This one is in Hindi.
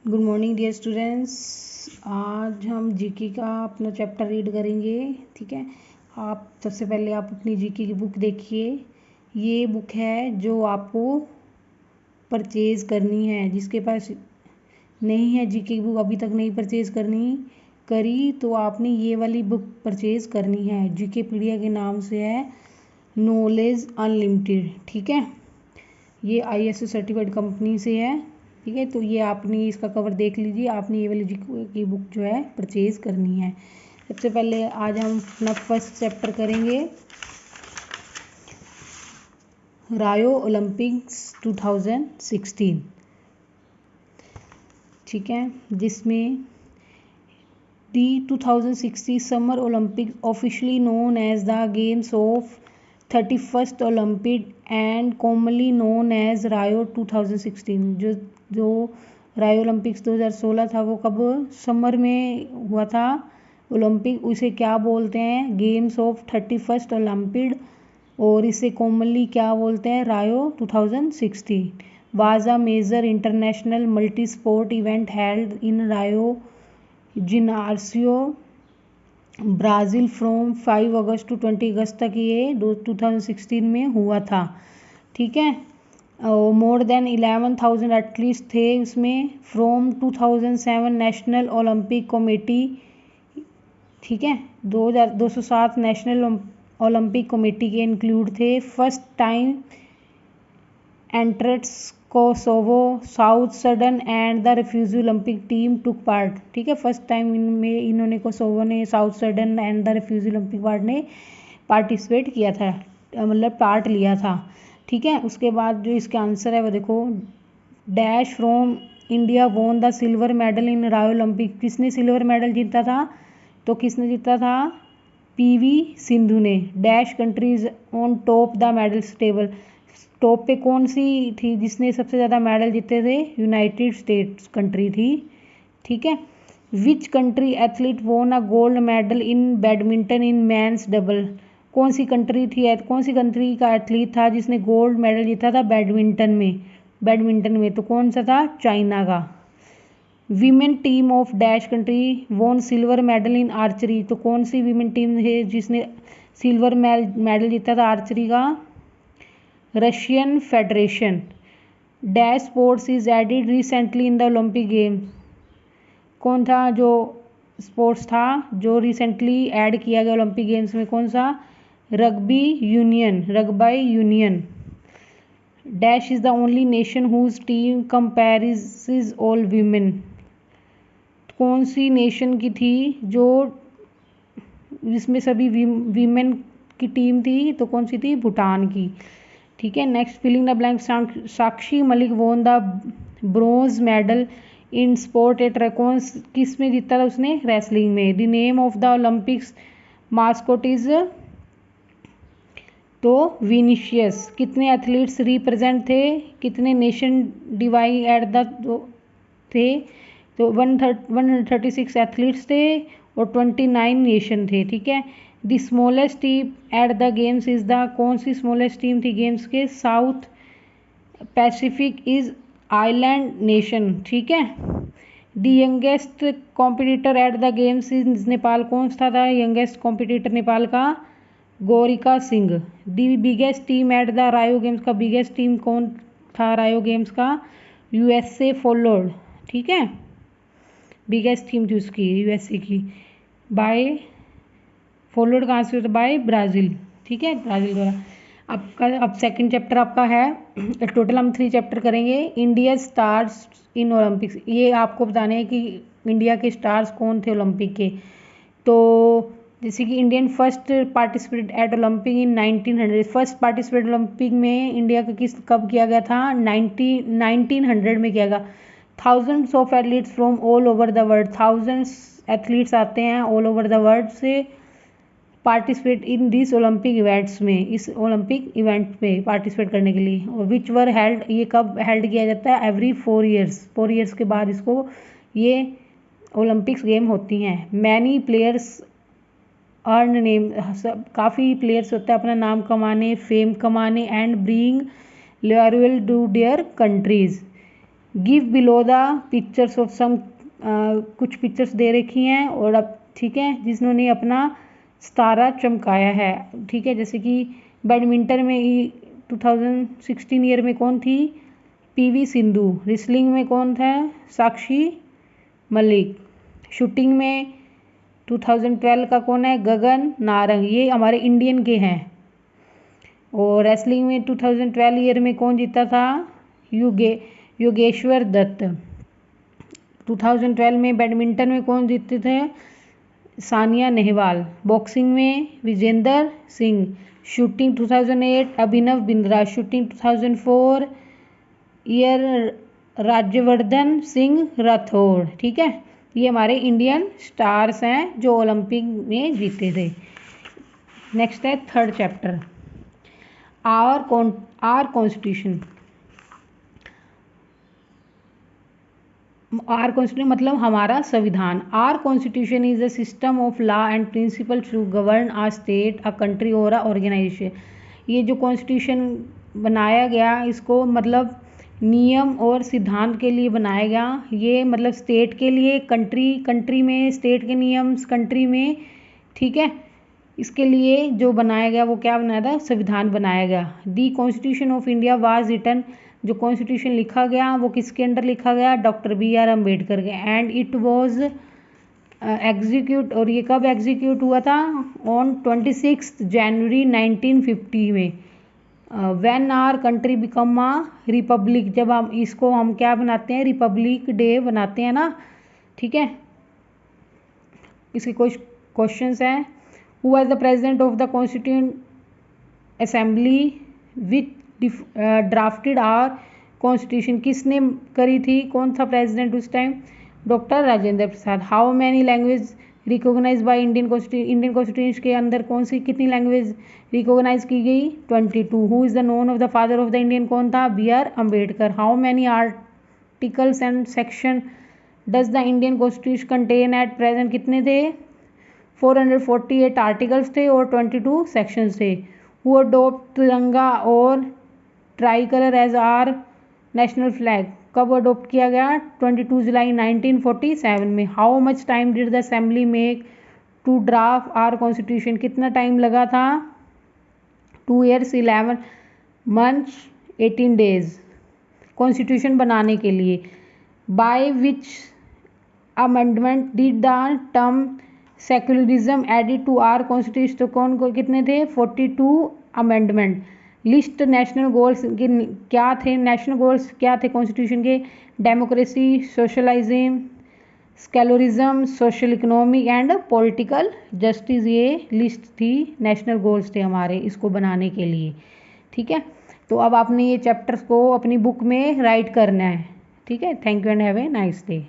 Good morning dear students. आज हम जीके का अपना चैप्टर रीड करेंगे। ठीक है, आप सबसे पहले आप अपनी जीके की बुक देखिए। ये बुक है जो आपको परचेज़ करनी है। जिसके पास नहीं है जीके की बुक, अभी तक नहीं परचेज़ करी तो आपने ये वाली बुक परचेज़ करनी है। जीके पीडिया के नाम से है, नॉलेज अनलिमिटेड। ठीक है, ये ISO सर्टिफाइड कंपनी से है। ठीक है, तो ये आपने इसका कवर देख लीजिए। आपने ये वाली जीके की बुक जो है परचेज़ करनी है। सबसे पहले आज हम अपना फर्स्ट चैप्टर करेंगे, रायो ओलंपिक्स 2016। ठीक है, जिसमें the 2060 summer Olympics officially known as the games of 31st Olympic and commonly known as Rio 2016। जो रायो ओलंपिक्स 2016 था वो कब समर में हुआ था ओलंपिक, उसे क्या बोलते हैं, गेम्स ऑफ 31st ओलंपिक, और इसे कॉमनली क्या बोलते हैं, Rio 2016। Was a major international multi sport event held in Rio de Janeiro Brazil from 5 August to 20 August तक ये 2016 में हुआ था। ठीक है, मोर देन 11,000 एथलीट्स थे उसमें फ्रॉम 2007 नेशनल ओलंपिक कमेटी। ठीक है, 207 नेशनल ओलंपिक कमेटी के इंक्लूड थे। First time entrants Kosovo, south Sudan and the refugee Olympic team took part. ठीक है, फर्स्ट टाइम इनमें इन्होंने कोसोवो ने, south Sudan and the refugee Olympic part ने पार्टिसिपेट किया था, मतलब पार्ट लिया था। ठीक है, उसके बाद जो इसका आंसर है वो देखो, dash from India won the silver medal in रायो ओलंपिक। किसने सिल्वर मेडल जीता था, तो किसने जीता था, PV सिंधु ने। Dash countries on top the medals table. Top पे कौन सी थी जिसने सबसे ज़्यादा मेडल जीते थे, यूनाइटेड स्टेट्स कंट्री थी। ठीक है, विच कंट्री एथलीट वोन a gold medal in badminton in men's double. कौन सी कंट्री का एथलीट था जिसने गोल्ड मेडल जीता था बैडमिंटन में, तो कौन सा था, चाइना का। Women team of dash country वोन सिल्वर मेडल इन आर्चरी। तो कौन सी वीमेन टीम है जिसने सिल्वर मेडल जीता था आर्चरी का, Russian federation. Dash sports is added recently in the Olympic game. कौन था जो स्पोर्ट्स था जो रिसेंटली ऐड किया गया ओलंपिक गेम्स में, कौन सा, rugby union. Dash is the only nation whose team comprises all women. कौन सी नेशन की थी जो जिसमें सभी वीमेन की टीम थी, तो कौन सी थी, भूटान की। ठीक है, next filling the blank. Sakshi Malik won the bronze medal in sport at कौन किस में जीता था उसने, रेसलिंग में। The name of the Olympics mascot is, तो विनिशियस। कितने एथलीट्स रिप्रेजेंट थे, कितने नेशन डिवाइड एट द थे, तो 136 एथलीट्स थे और 29 नेशन थे। ठीक है, the smallest team at the games is the, कौन सी स्मॉलेस्ट टीम थी गेम्स के, south Pacific is island nation. ठीक है, the youngest competitor at the games is Nepal. कौन सा था यंगेस्ट कॉम्पिटिटर नेपाल का, Gaurika Singh. The biggest team at the रायो गेम्स का बिगेस्ट टीम कौन था रायो गेम्स का, USA फॉलोड। ठीक है, बिगेस्ट टीम थी उसकी USA की, बाय फॉलोड कहाँ से होता, बाय ब्राज़ील। ठीक है, ब्राज़ील द्वारा। अब सेकंड चैप्टर आपका है, टोटल हम 3 चैप्टर करेंगे। India stars in Olympics. ये आपको बताने हैं कि इंडिया के स्टार्स कौन थे ओलंपिक के। तो जैसे कि Indian first participate eight Olympic इन 1900। फर्स्ट पार्टिसिपेट ओलंपिक में इंडिया का कब किया गया था, 1900 में किया गया। Thousands of athletes from all over the world. Thousands athletes आते हैं ऑल ओवर द वर्ल्ड से participate in this Olympic events में, इस ओलंपिक इवेंट में पार्टिसिपेट करने के लिए। और विच वर हेल्ड, ये कब हेल्ड किया जाता है, एवरी 4 ईयर्स के बाद इसको ये ओलंपिक्स गेम होती हैं। मैनी प्लेयर्स अर्न नेम, काफ़ी प्लेयर्स होते हैं अपना नाम कमाने, फेम कमाने, and bring loyal to their countries. Give below the pictures of some, कुछ पिक्चर्स दे रखी हैं और अब ठीक है जिन्होंने अपना सितारा चमकाया है। ठीक है, जैसे कि बैडमिंटन में 2016 ईयर में कौन थी, पीवी सिंधु। रेसलिंग में कौन था, साक्षी मलिक। शूटिंग में 2012 का कौन है, गगन नारंग। ये हमारे इंडियन के हैं। और रेसलिंग में 2012 ईयर में कौन जीता था, योगेश्वर दत्त। 2012 में बैडमिंटन में कौन जीते थे, सानिया नेहवाल। बॉक्सिंग में Vijender Singh. Shooting 2008 Abhinav Bindra. Shooting 2004 year Rajyavardhan Singh Rathore. ठीक है, ये हमारे इंडियन स्टार्स हैं जो ओलंपिक में जीते थे। नेक्स्ट है third chapter, our constitution. Our constitution मतलब हमारा संविधान। Our constitution is a system of law and principle to govern a state, a country और अ ऑर्गेनाइजेशन। ये जो कॉन्स्टिट्यूशन बनाया गया, इसको मतलब नियम और सिद्धांत के लिए बनाया गया। ये मतलब स्टेट के लिए, कंट्री में स्टेट के नियम कंट्री में, ठीक है, इसके लिए जो बनाया गया वो क्या बनाया था, संविधान बनाया गया। The constitution of India was written, जो कॉन्स्टिट्यूशन लिखा गया वो किसके अंडर लिखा गया, डॉक्टर BR अम्बेडकर के। एंड इट वाज एग्जीक्यूट, और ये कब एग्जीक्यूट हुआ था, ऑन 26 जनवरी 1950 में। When our country become a republic, जब हम क्या बनाते हैं, रिपब्लिक डे बनाते हैं ना। ठीक है, इसके कुछ क्वेश्चंस हैं। Who was the president of the constituent assembly which drafted our constitution, किसने करी थी, कौन था प्रेसिडेंट उस time, doctor Rajendra Prasad. How many language recognise by Indian constitution के अंदर कौन सी कितनी लैंग्वेज रिकॉग्नाइज की गई, 22। Who is the known of the father of the Indian, कौन था, BR Ambedkar. How many articles and section does the Indian constitution contain at present, कितने थे, 448 आर्टिकल्स थे और 22 सेक्शंस थे। हु अडोप्ट तिरंगा और tri colour as our national flag, कब अडोप्ट किया गया, 22 जुलाई 1947 में। How much time did the assembly make to draft our constitution, कितना टाइम लगा था, 2 years 11 months 18 days कॉन्स्टिट्यूशन बनाने के लिए। By which amendment did the term secularism added to our constitution, तो कौन को कितने थे, 42 अमेंडमेंट। लिस्ट नेशनल गोल्स क्या थे, नेशनल गोल्स क्या थे कॉन्स्टिट्यूशन के, democracy, socialism, secularism, social economic and political justice, ये लिस्ट थी, नेशनल गोल्स थे हमारे इसको बनाने के लिए। ठीक है, तो अब आपने ये चैप्टर्स को अपनी बुक में राइट करना है। ठीक है, thank you and have a nice day.